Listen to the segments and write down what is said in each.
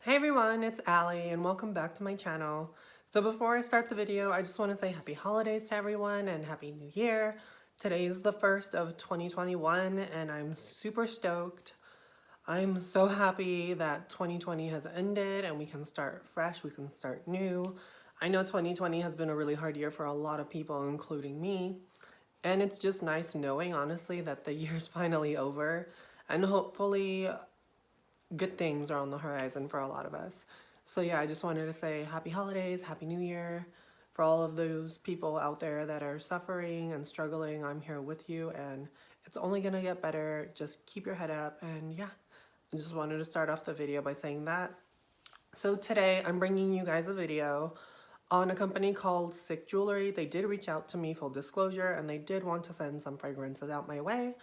Hey everyone, it's Allie and welcome back to my channel. So before I start the video, I just want to say happy holidays to everyone and happy new year. Today is the 1st of 2021 and I'm super stoked. I'm so happy that 2020 has ended and we can start fresh, we can start new. I know 2020 has been a really hard year for a lot of people, including me. And it's just nice knowing, honestly, that the year's finally over and hopefully good things are on the horizon for a lot of us. So yeah, I just wanted to say happy holidays, happy new year. For all of those people out there that are suffering and struggling, I'm here with you and it's only gonna get better. Just keep your head up and yeah, I just wanted to start off the video by saying that. So today I'm bringing you guys a video on a company called S1ck Jewelry. They did reach out to me, full disclosure, and they did want to send some fragrances out my way.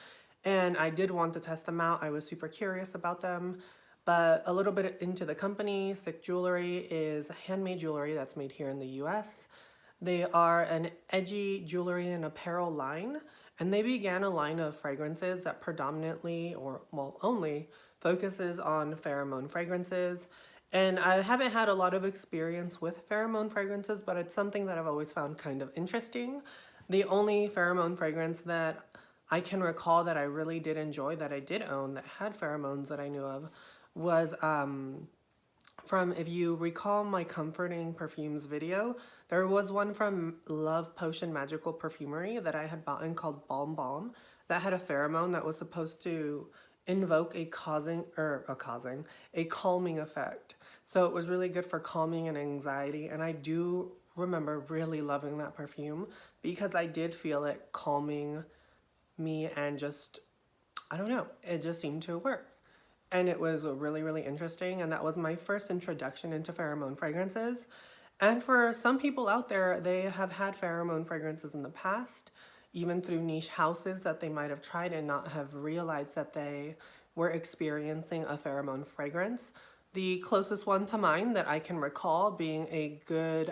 And I did want to test them out. I was super curious about them. But a little bit into the company, S1ck Jewelry is handmade jewelry that's made here in the US. They are an edgy jewelry and apparel line, and they began a line of fragrances that predominantly, or well, only, focuses on pheromone fragrances. And I haven't had a lot of experience with pheromone fragrances, but it's something that I've always found kind of interesting. The only pheromone fragrance that I can recall that I really did enjoy, that I did own, that had pheromones that I knew of, was from, if you recall my comforting perfumes video, there was one from Love Potion Magical Perfumery that I had bought in called Balm Balm that had a pheromone that was supposed to invoke a calming effect. So it was really good for calming and anxiety, and I do remember really loving that perfume because I did feel it calming me and just, I don't know, it just seemed to work. And it was really, really interesting, and that was my first introduction into pheromone fragrances. And for some people out there, they have had pheromone fragrances in the past, even through niche houses that they might have tried and not have realized that they were experiencing a pheromone fragrance. The closest one to mine that I can recall being a good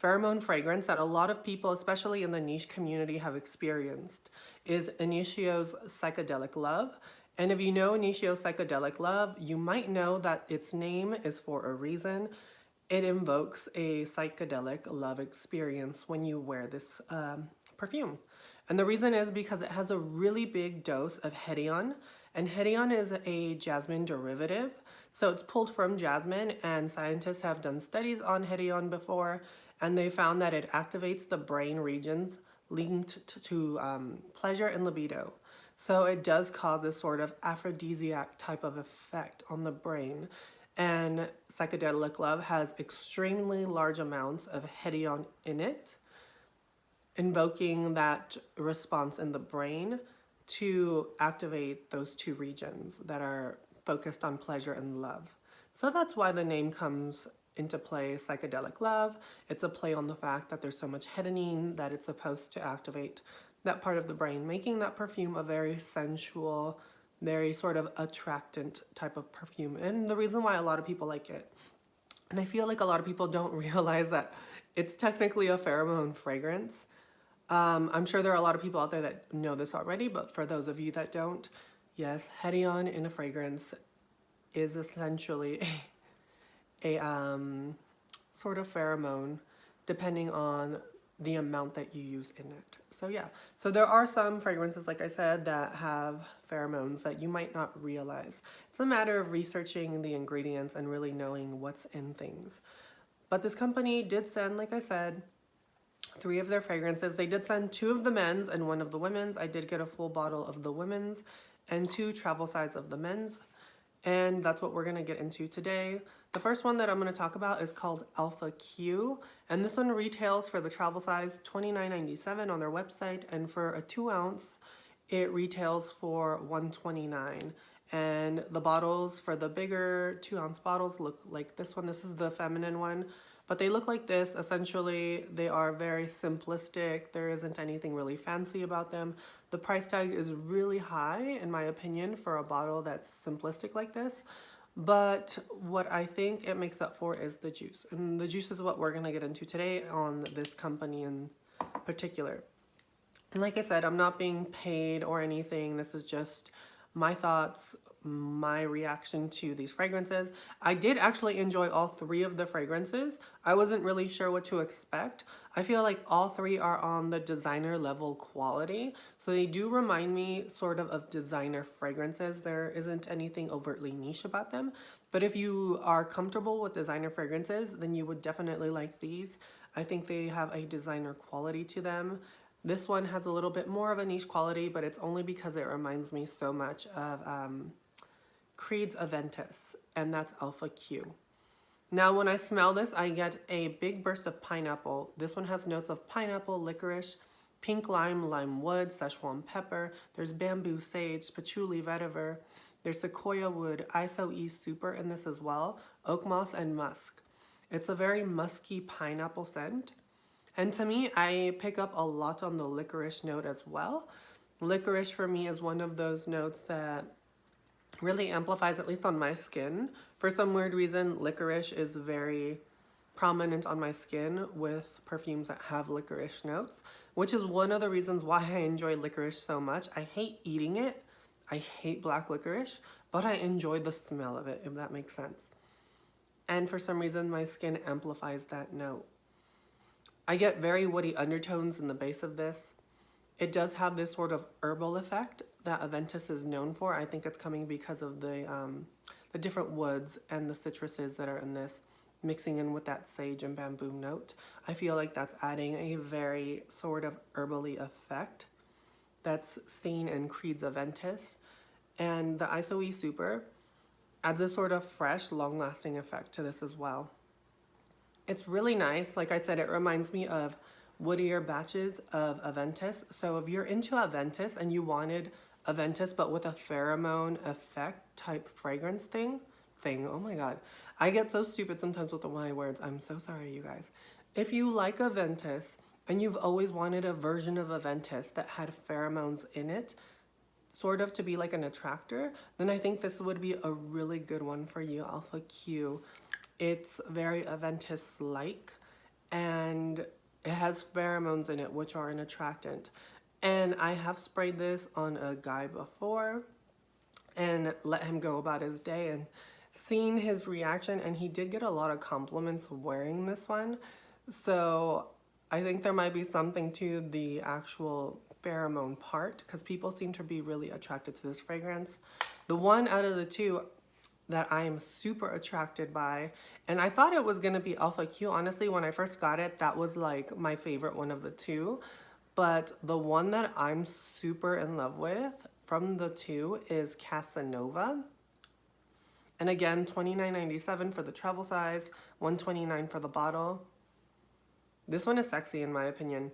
pheromone fragrance that a lot of people, especially in the niche community, have experienced is Inicio's Psychedelic Love. And if you know Inicio Psychedelic Love, you might know that its name is for a reason. It invokes a psychedelic love experience when you wear this perfume. And the reason is because it has a really big dose of hedion, and hedion is a jasmine derivative. So it's pulled from jasmine, and scientists have done studies on hedion before, and they found that it activates the brain regions linked to pleasure and libido. So it does cause this sort of aphrodisiac type of effect on the brain. And Psychedelic Love has extremely large amounts of hedion in it, invoking that response in the brain to activate those two regions that are focused on pleasure and love. So that's why the name comes into play, Psychedelic Love. It's a play on the fact that there's so much hedonine that it's supposed to activate that part of the brain, making that perfume a very sensual, very sort of attractant type of perfume. And the reason why a lot of people like it, and I feel like a lot of people don't realize that it's technically a pheromone fragrance. I'm sure there are a lot of people out there that know this already, but for those of you that don't, yes, hedion in a fragrance is essentially a sort of pheromone depending on the amount that you use in it. So yeah, so there are some fragrances, like I said, that have pheromones that you might not realize. It's a matter of researching the ingredients and really knowing what's in things. But this company did send, like I said, 3 of their fragrances. They did send 2 of the men's and 1 of the women's. I did get a full bottle of the women's and 2 travel size of the men's. And that's what we're gonna get into today. The first one that I'm gonna talk about is called S1ck, and this one retails for the travel size $29.97 on their website, and for a 2 ounce, it retails for $129. And the bottles for the bigger 2 ounce bottles look like this one. This is the feminine one, but they look like this. Essentially, they are very simplistic. There isn't anything really fancy about them. The price tag is really high, in my opinion, for a bottle that's simplistic like this. But what I think it makes up for is the juice. And the juice is what we're gonna get into today on this company in particular. And like I said, I'm not being paid or anything. This is just my thoughts, my reaction to these fragrances. I did actually enjoy all three of the fragrances. I wasn't really sure what to expect. I feel like all three are on the designer level quality. So they do remind me sort of designer fragrances. There isn't anything overtly niche about them. But if you are comfortable with designer fragrances, then you would definitely like these. I think they have a designer quality to them. This one has a little bit more of a niche quality, but it's only because it reminds me so much of Creed's Aventus, and that's Alpha Q. Now when I smell this, I get a big burst of pineapple. This one has notes of pineapple, licorice, pink lime, lime wood, Szechuan pepper. There's bamboo, sage, patchouli, vetiver. There's sequoia wood, ISO-E super in this as well, oak moss, and musk. It's a very musky pineapple scent. And to me, I pick up a lot on the licorice note as well. Licorice for me is one of those notes that really amplifies, at least on my skin. For some weird reason, licorice is very prominent on my skin with perfumes that have licorice notes, which is one of the reasons why I enjoy licorice so much. I hate eating it. I hate black licorice, but I enjoy the smell of it, if that makes sense. And for some reason, my skin amplifies that note. I get very woody undertones in the base of this. It does have this sort of herbal effect that Aventus is known for. I think it's coming because of the different woods and the citruses that are in this, mixing in with that sage and bamboo note. I feel like that's adding a very sort of herbally effect that's seen in Creed's Aventus. And the ISO-E Super adds a sort of fresh, long-lasting effect to this as well. It's really nice. Like I said, it reminds me of woodier batches of Aventus. So if you're into Aventus and you wanted Aventus but with a pheromone effect type fragrance thing, oh my god. I get so stupid sometimes with my words. I'm so sorry, you guys. If you like Aventus and you've always wanted a version of Aventus that had pheromones in it, sort of to be like an attractor, then I think this would be a really good one for you, Alpha Q. It's very Aventus-like, and it has pheromones in it, which are an attractant. And I have sprayed this on a guy before and let him go about his day and seen his reaction, and he did get a lot of compliments wearing this one. So I think there might be something to the actual pheromone part, because people seem to be really attracted to this fragrance. The one out of the two that I am super attracted by, and I thought it was gonna be Alpha Q. Honestly, when I first got it, that was like my favorite one of the two. But the one that I'm super in love with from the two is Casanova. And again, $29.97 for the travel size, $129 for the bottle. This one is sexy in my opinion.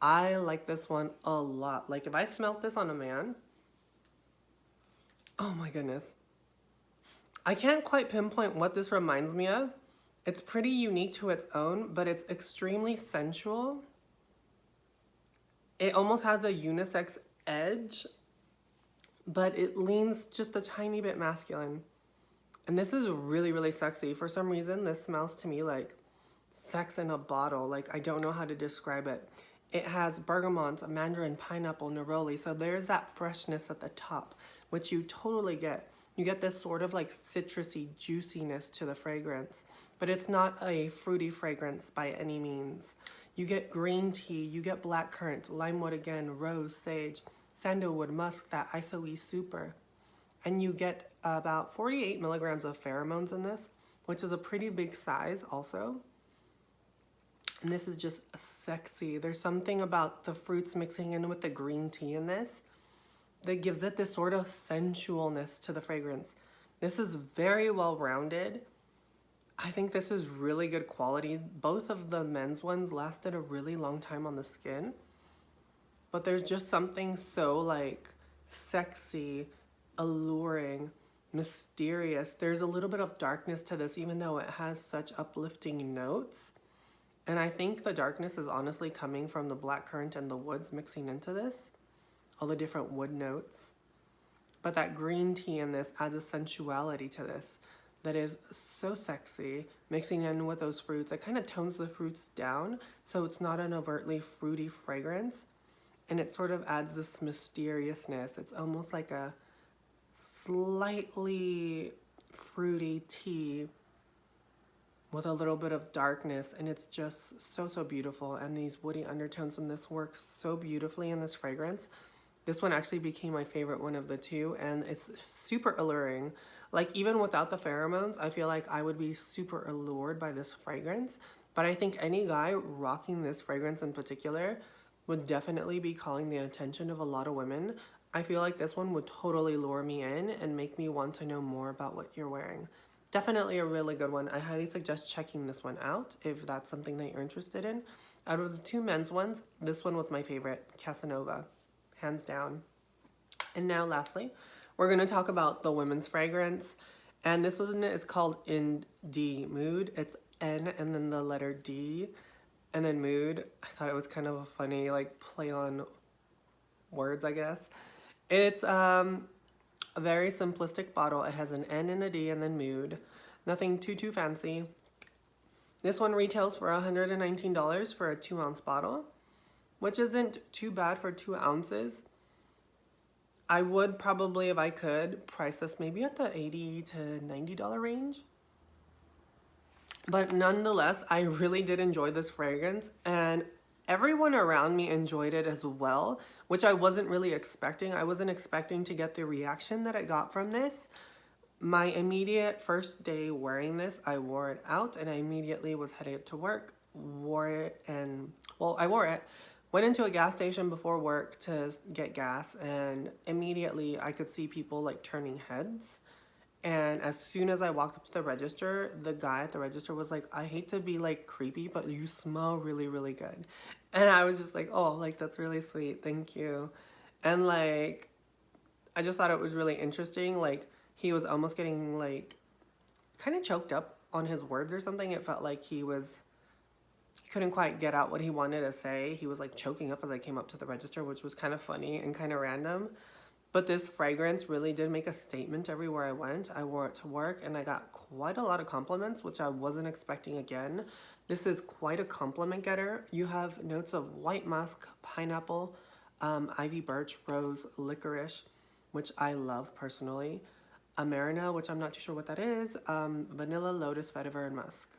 I like this one a lot. Like if I smelled this on a man, oh my goodness. I can't quite pinpoint what this reminds me of. It's pretty unique to its own, but it's extremely sensual. It almost has a unisex edge, but it leans just a tiny bit masculine. And this is really, really sexy. For some reason, this smells to me like sex in a bottle. Like, I don't know how to describe it. It has bergamot, mandarin, pineapple, neroli. So there's that freshness at the top, which you totally get. You get this sort of like citrusy juiciness to the fragrance, but it's not a fruity fragrance by any means. You get green tea, you get blackcurrant, limewood again, rose, sage, sandalwood, musk, that ISO-E super. And you get about 48 milligrams of pheromones in this, which is a pretty big size also. And this is just sexy. There's something about the fruits mixing in with the green tea in this that gives it this sort of sensualness to the fragrance. This is very well rounded. I think this is really good quality. Both of the men's ones lasted a really long time on the skin, but there's just something so like sexy, alluring, mysterious. There's a little bit of darkness to this, even though it has such uplifting notes. And I think the darkness is honestly coming from the blackcurrant and the woods mixing into this, all the different wood notes. But that green tea in this adds a sensuality to this that is so sexy, mixing in with those fruits. It kind of tones the fruits down, so it's not an overtly fruity fragrance, and it sort of adds this mysteriousness. It's almost like a slightly fruity tea with a little bit of darkness, and it's just so beautiful. And these woody undertones in this works so beautifully in this fragrance. This one actually became my favorite one of the two, and it's super alluring. Like, even without the pheromones, I feel like I would be super allured by this fragrance. But I think any guy rocking this fragrance in particular would definitely be calling the attention of a lot of women. I feel like this one would totally lure me in and make me want to know more about what you're wearing. Definitely a really good one. I highly suggest checking this one out if that's something that you're interested in. Out of the two men's ones, this one was my favorite, Casanova, hands down. And now lastly, we're going to talk about the women's fragrance. And this one is called In D Mood. It's N and then the letter D and then mood. I thought it was kind of a funny like play on words, I guess. It's a very simplistic bottle. It has an N and a D and then mood. Nothing too fancy. This one retails for $119 for a 2-ounce bottle, which isn't too bad for 2 ounces. I would probably, if I could, price this maybe at the $80 to $90 range. But nonetheless, I really did enjoy this fragrance, and everyone around me enjoyed it as well, which I wasn't really expecting. I wasn't expecting to get the reaction that I got from this. My immediate first day wearing this, I wore it out and I immediately was headed to work, wore it, and well, I wore it, went into a gas station before work to get gas, and immediately I could see people like turning heads. And as soon as I walked up to the register, the guy at the register was like, I hate to be like creepy, but you smell really good. And I was just like, oh, like that's really sweet, thank you. And like, I just thought it was really interesting. Like, he was almost getting like kind of choked up on his words or something. It felt like he couldn't quite get out what he wanted to say. He was like choking up as I came up to the register, which was kind of funny and kind of random. But this fragrance really did make a statement everywhere I went. I wore it to work and I got quite a lot of compliments, which I wasn't expecting again. This is quite a compliment getter. You have notes of white musk, pineapple, ivy birch, rose, licorice, which I love personally, Amarena, which I'm not too sure what that is, vanilla, lotus, vetiver, and musk.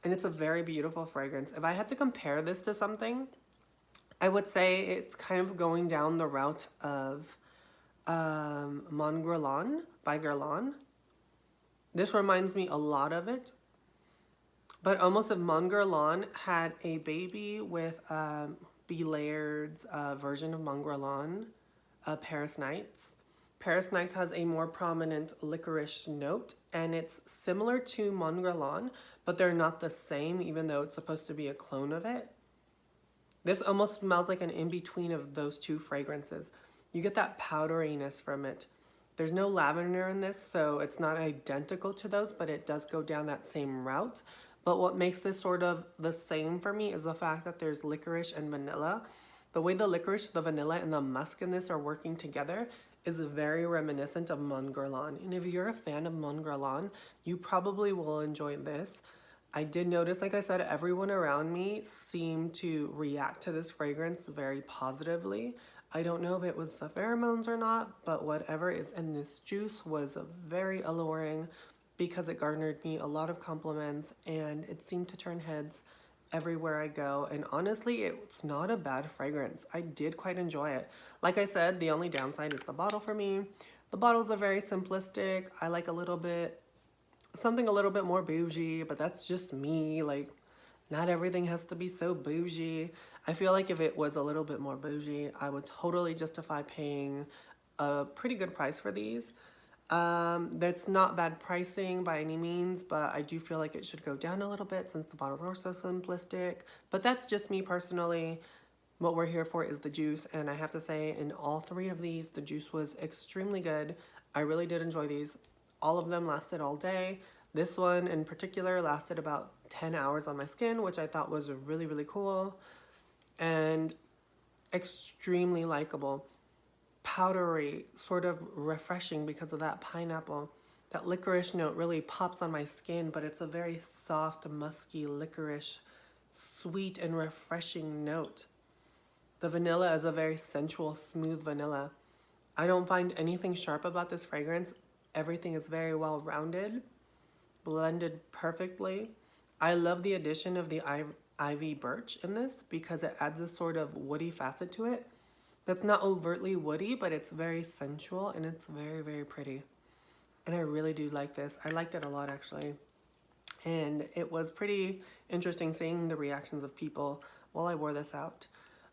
And it's a very beautiful fragrance. If I had to compare this to something, I would say it's kind of going down the route of Mon Guerlain by Guerlain. This reminds me a lot of it, but almost if Mon Guerlain had a baby with B. Laird's version of Mon Guerlain, Paris Nights. Paris Nights has a more prominent licorice note, and it's similar to Mon Guerlain, but they're not the same, even though it's supposed to be a clone of it. This almost smells like an in-between of those two fragrances. You get that powderiness from it. There's no lavender in this, so it's not identical to those, but it does go down that same route. But what makes this sort of the same for me is the fact that there's licorice and vanilla. The way the licorice, the vanilla, and the musk in this are working together is very reminiscent of Mon Guerlain. And if you're a fan of Mon Guerlain, you probably will enjoy this. I did notice, like I said, everyone around me seemed to react to this fragrance very positively. I don't know if it was the pheromones or not, but whatever is in this juice was very alluring because it garnered me a lot of compliments and it seemed to turn heads everywhere I go. And honestly, it's not a bad fragrance. I did quite enjoy it. Like I said, the only downside is the bottle for me. The bottles are very simplistic. I like something a little bit more bougie, but that's just me. Like, not everything has to be so bougie. I feel like if it was a little bit more bougie, I would totally justify paying a pretty good price for these. That's not bad pricing by any means, but I do feel like it should go down a little bit since the bottles are so simplistic. But that's just me personally. What we're here for is the juice, and I have to say in all three of these, the juice was extremely good. I really did enjoy these. All of them lasted all day. This one in particular lasted about 10 hours on my skin, which I thought was really cool and extremely likable. Powdery, sort of refreshing because of that pineapple. That licorice note really pops on my skin, but it's a very soft, musky licorice, sweet and refreshing note. The vanilla is a very sensual, smooth vanilla. I don't find anything sharp about this fragrance. Everything is very well rounded, blended perfectly. I love the addition of the ivy birch in this because it adds a sort of woody facet to it. That's not overtly woody, but it's very sensual and it's very, very pretty. And I really do like this. I liked it a lot actually. And it was pretty interesting seeing the reactions of people while I wore this out.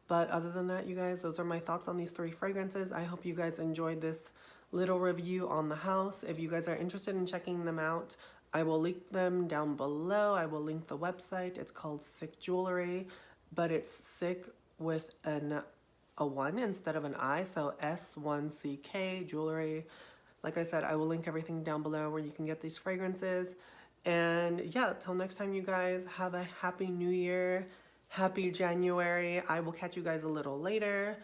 But other than that, you guys, those are my thoughts on these 3 fragrances. I hope you guys enjoyed this little review on the house. If you guys are interested in checking them out, I will link them down below. I will link the website. It's called S1ck Jewelry, but it's S1ck with a 1 instead of an I, so S1ck Jewelry. Like I said, I will link everything down below where you can get these fragrances. And yeah, till next time, you guys, have a happy new year. Happy January. I will catch you guys a little later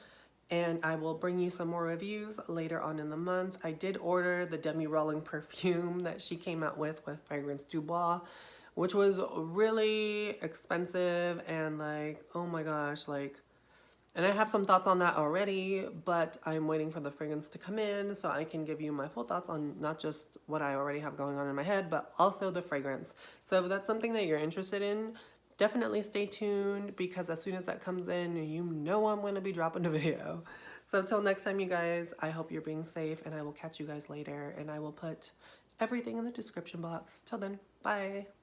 and I will bring you some more reviews later on in the month. I did order the Demi Rolling perfume that she came out with Fragrance Du Bois, which was really expensive and like, oh my gosh, like, and I have some thoughts on that already, but I'm waiting for the fragrance to come in so I can give you my full thoughts on not just what I already have going on in my head, but also the fragrance. So if that's something that you're interested in, definitely stay tuned because as soon as that comes in, you know I'm going to be dropping a video. So till next time, you guys, I hope you're being safe and I will catch you guys later and I will put everything in the description box. Till then, bye.